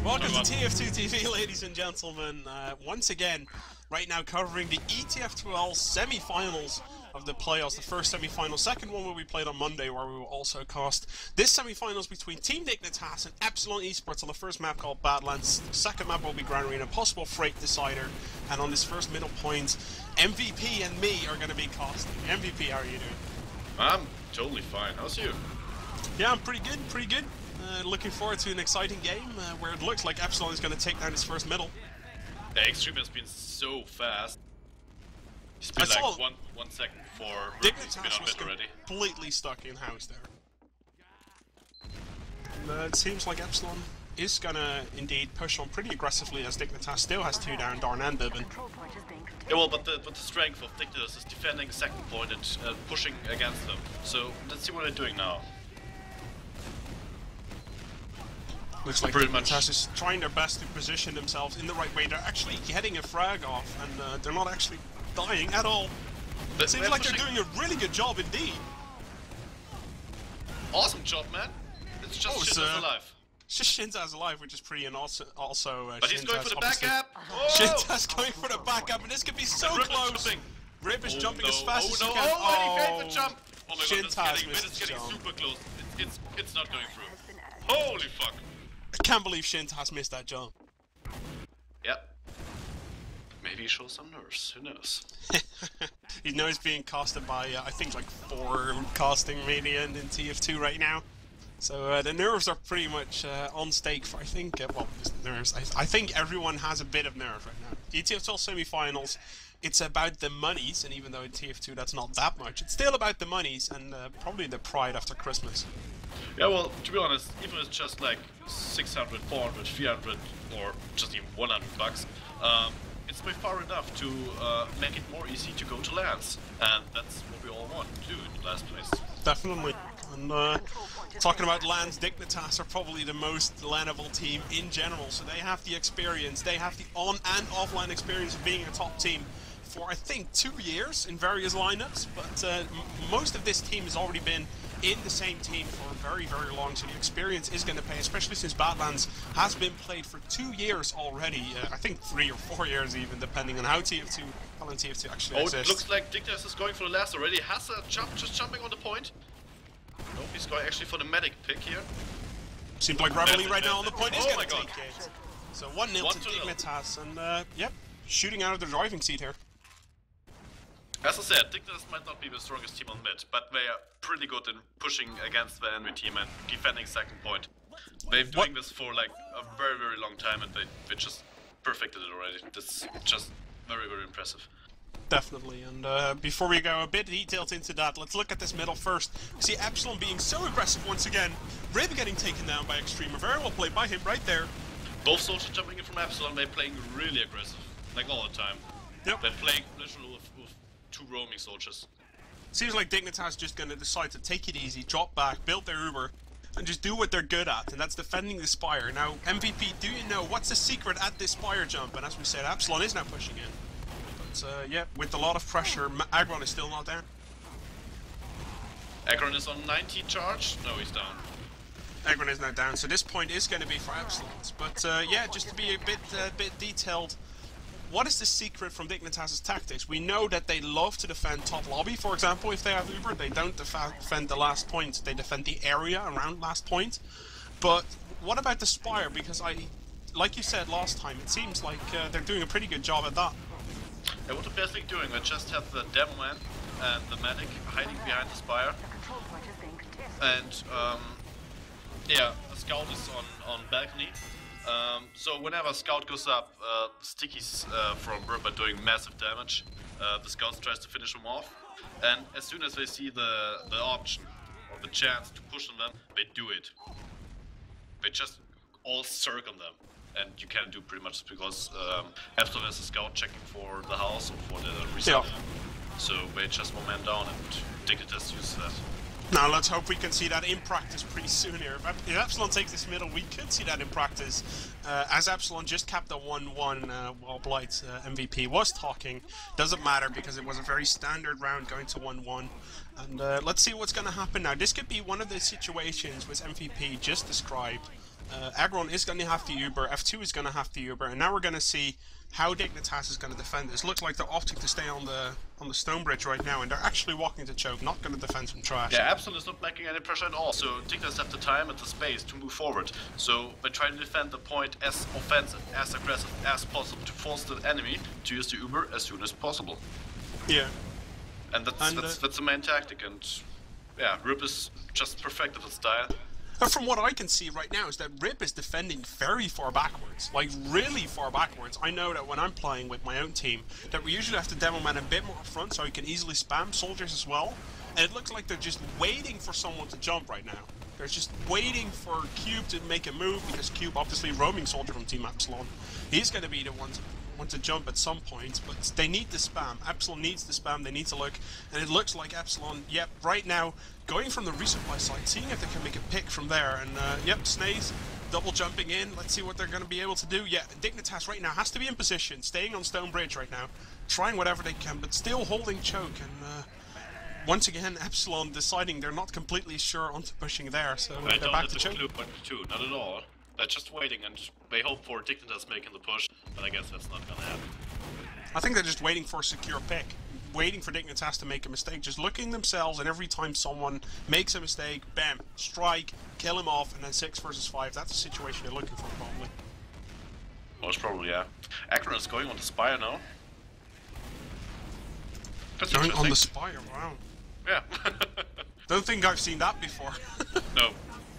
Welcome to Tf2TV, ladies and gentlemen. Once again, right now covering the Etf2l semi-finals of the playoffs. The first semi-final, second one will be played on Monday, where we will also cast this semi-finals between Team Dignitas and Epsilon Esports on the first map called Badlands. The second map will be Grand Arena, possible freight decider, and on this first middle point, MVP and me are going to be casting. MVP, how are you doing? I'm totally fine. How's you? Yeah, I'm pretty good, pretty good. Looking forward to an exciting game where it looks like Epsilon is going to take down his first middle. The Extreme has been so fast. He's been like one second before he's been on mid already. Completely stuck in house there. And, it seems like Epsilon is going to indeed push on pretty aggressively, as Dignitas still has two down, Darn and Bibbin. Yeah, well, but the strength of Dignitas is defending second point and pushing against them. So let's see what they're doing now. Looks like Dignitas is trying their best to position themselves in the right way. They're actually getting a frag off, and they're not actually dying at all. It seems like they're doing a really good job indeed. Awesome job, man. It's just Shinta's alive. It's just Shinta's alive, which is pretty, and also but he's going for the back up! Oh! Shinta's going for the back up, and this could be so close! Rip is jumping as fast as he can. Oh, he failed the jump! Oh my god, it's getting super close. It's not going through. Holy fuck! I can't believe Shinta's missed that jump. Yep. Maybe he shows some nerves, who knows? You know he's being casted by, I think, like 4 casting media in TF2 right now. So the nerves are pretty much on stake for, I think, well, nerves. I think everyone has a bit of nerve right now. Etf2l semi-finals, it's about the monies, and even though in TF2 that's not that much, it's still about the monies and probably the pride after Christmas. Yeah, well, to be honest, even if it's just like 600, 400, 300, or just even 100 bucks, it's by far enough to make it more easy to go to lands, and that's what we all want to do in the last place. Definitely. And talking about lands, Dignitas are probably the most landable team in general, so they have the experience, they have the on and offline experience of being a top team for, I think, 2 years in various lineups, but most of this team has already been in the same team for very, very long, so the experience is going to pay, especially since Badlands has been played for 2 years already. I think 3 or 4 years even, depending on how TF2 actually exists. It looks like Dignitas is going for the last already. Has a jump, just jumping on the point. Nope, he's going actually for the medic pick here. Seems like Reveille right now on the point is going to take it. So 1-0 to Dignitas, and yep, shooting out of the driving seat here. As I said, Dignitas might not be the strongest team on mid, but they are pretty good in pushing against the enemy team and defending second point. They've been doing this for like a very, very long time, and they just perfected it already. That's just very, very impressive. Definitely, and before we go a bit detailed into that, let's look at this middle first. See Epsilon being so aggressive once again. Rib getting taken down by Extreme, very well played by him right there. Both soldiers jumping in from Epsilon, they're playing really aggressive, like all the time. Yep. They're playing literally with 2 roaming soldiers. Seems like Dignitas just going to decide to take it easy, drop back, build their Uber, and just do what they're good at, and that's defending the Spire. Now, MVP, do you know what's the secret at this Spire jump? And as we said, Epsilon is now pushing in. But yeah, with a lot of pressure, Agron is still not down. Agron is on 90 charge? No, he's down. Agron is now down, so this point is going to be for Epsilon. But yeah, just to be a bit detailed, what is the secret from Dignitas' tactics? We know that they love to defend top lobby, for example, if they have Uber. They don't defend the last point, they defend the area around last point. But what about the Spire? Because like you said last time, it seems like they're doing a pretty good job at that. Yeah, what the best they're doing, they just have the demo man and the medic hiding behind the Spire. And yeah, the scout is on balcony. So whenever scout goes up, stickies from Rip are doing massive damage. The scout tries to finish them off, and as soon as they see the option or the chance to push on them, they do it. They just all circle them, and you can't do pretty much because Epsilon has a scout checking for the house or for the resetter. Yeah. So they just moment down, and Dignitas uses that. Now let's hope we can see that in practice pretty soon here. If Epsilon takes this middle, we could see that in practice. As Epsilon just capped a 1-1 while Blight MVP was talking. Doesn't matter because it was a very standard round going to 1-1. And let's see what's going to happen now. This could be one of the situations with MVP just described Agron is going to have the Uber, F2 is going to have the Uber, and now we're going to see how Dignitas is going to defend this. Looks like they're opting to stay on the stone bridge right now, and they're actually walking to choke, not going to defend from trash. Yeah, Epsilon is not making any pressure at all, so Dignitas have the time and the space to move forward. So they try to defend the point as offensive, as aggressive as possible to force the enemy to use the Uber as soon as possible. Yeah. And that's the main tactic, and yeah, Rip is just perfect at his style. From what I can see right now is that Rip is defending very far backwards, like really far backwards. I know that when I'm playing with my own team, that we usually have to demo man a bit more up front so he can easily spam soldiers as well. And it looks like they're just waiting for someone to jump right now. They're just waiting for Cube to make a move, because Cube, obviously roaming soldier from Team Epsilon, he's going to be the one to jump at some point, but they need to spam. Epsilon needs to spam, they need to look, and it looks like Epsilon, yep, right now, going from the resupply side, seeing if they can make a pick from there, and yep, Snaze, double jumping in, let's see what they're going to be able to do. Yeah, Dignitas right now has to be in position, staying on Stone Bridge right now, trying whatever they can, but still holding choke, and once again, Epsilon deciding they're not completely sure onto pushing there, so they're back to choke. Not at all. They're just waiting, and they hope for Dignitas making the push, but I guess that's not gonna happen. I think they're just waiting for a secure pick, waiting for Dignitas to make a mistake, just looking themselves, and every time someone makes a mistake, bam, strike, kill him off, and then 6 versus 5. That's the situation they're looking for, probably. Most probably, yeah. Akron is going on the Spire now. That's going on the Spire, wow. Yeah. Don't think I've seen that before. No.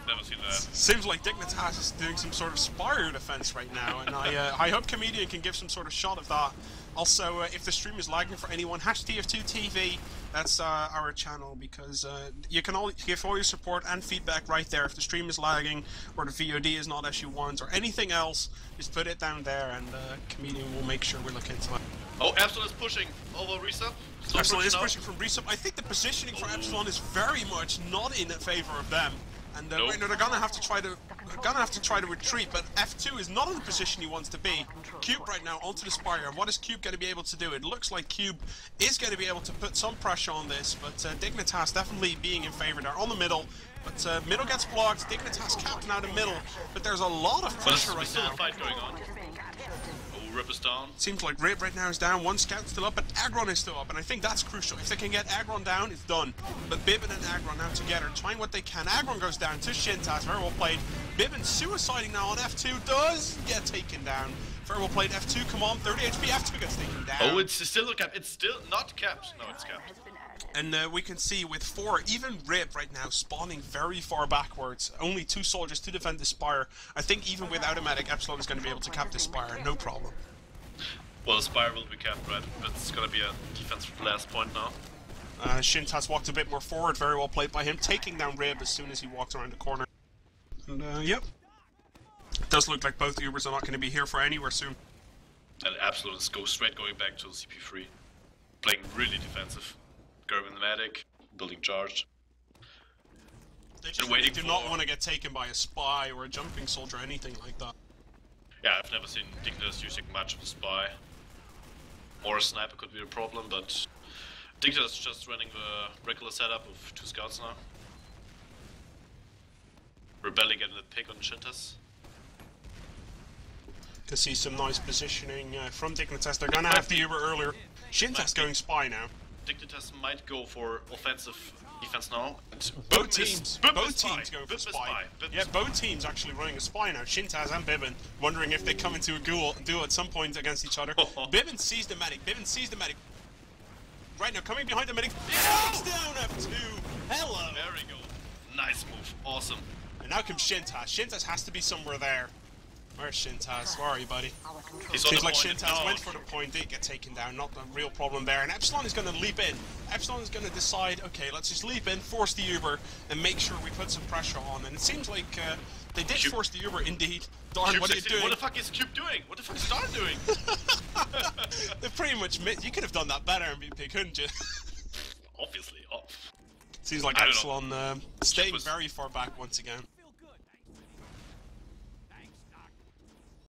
Never seen that. Seems like Dignitas is doing some sort of Spire defense right now, and I hope Comedian can give some sort of shot of that. Also, if the stream is lagging for anyone, #Tf2TV, that's our channel, because you can all give all your support and feedback right there. If the stream is lagging, or the VOD is not as you want, or anything else, just put it down there, and Comedian will make sure we look into it. Oh, Epsilon is pushing over Resup. Epsilon is pushing from Resup. I think the positioning for Epsilon is very much not in favor of them. And right now they're gonna have to try to retreat, but F2 is not in the position he wants to be. Cube right now onto the Spire. What is Cube going to be able to do? It looks like Cube is going to be able to put some pressure on this, but Dignitas definitely being in favor. They're on the middle, but middle gets blocked. Dignitas capped now the middle, but there's a lot of pressure right now. Still a fight going on. Rip is down. Seems like Rip right now is down, one scout still up, but Agron is still up, and I think that's crucial. If they can get Agron down, it's done. But Bibbin and Agron now together, trying what they can. Agron goes down to Shintas, very well played. Bibbin suiciding now on F2, does get taken down. Very well played, F2, come on, 30 HP, F2 gets taken down. Oh, it's still a cap, it's still not capped. No, it's capped. And we can see with 4, even Rip right now spawning very far backwards. Only 2 soldiers to defend the Spire. I think even with automatic, Epsilon is going to be able to cap the Spire, no problem. Well, the Spire will be capped, right? But it's going to be a defensive last point now. Shintas walked a bit more forward, very well played by him, taking down Rib as soon as he walked around the corner. And yep. It does look like both Ubers are not going to be here for anywhere soon. And Absolute is going back to the CP3. Playing really defensive. Grabbing the medic, building charged. They just really do not want to get taken by a spy or a jumping soldier or anything like that. Yeah, I've never seen Dignitas using much of a spy. Or a sniper could be a problem, but Dignitas is just running the regular setup of 2 scouts now. Rebelling getting the pick on Shintas. To see some nice positioning from Dignitas. They're gonna have the Uber earlier. Shintas going spy now. Dignitas might go for offensive defense now. Both teams go for spy. Yeah, both teams actually running a spy now. Shintas and Bibbin wondering if they come into a duel at some point against each other. Bibbin sees the medic. Right now, coming behind the medic. Takes down F2. Hello. There we go. Nice move. Awesome. And now comes Shintas. Shintas has to be somewhere there. Where's Shintas? Where are you, buddy? Seems like Shintas went for the point, did get taken down, not the real problem there. And Epsilon is going to leap in. Epsilon is going to decide, okay, let's just leap in, force the Uber, and make sure we put some pressure on. And it seems like they did force the Uber, indeed. Darn, what are you doing? What the fuck is Cube doing? What the fuck is Darn doing? They pretty much you could have done that better, MVP, couldn't you? Obviously. Seems like Epsilon staying very far back once again.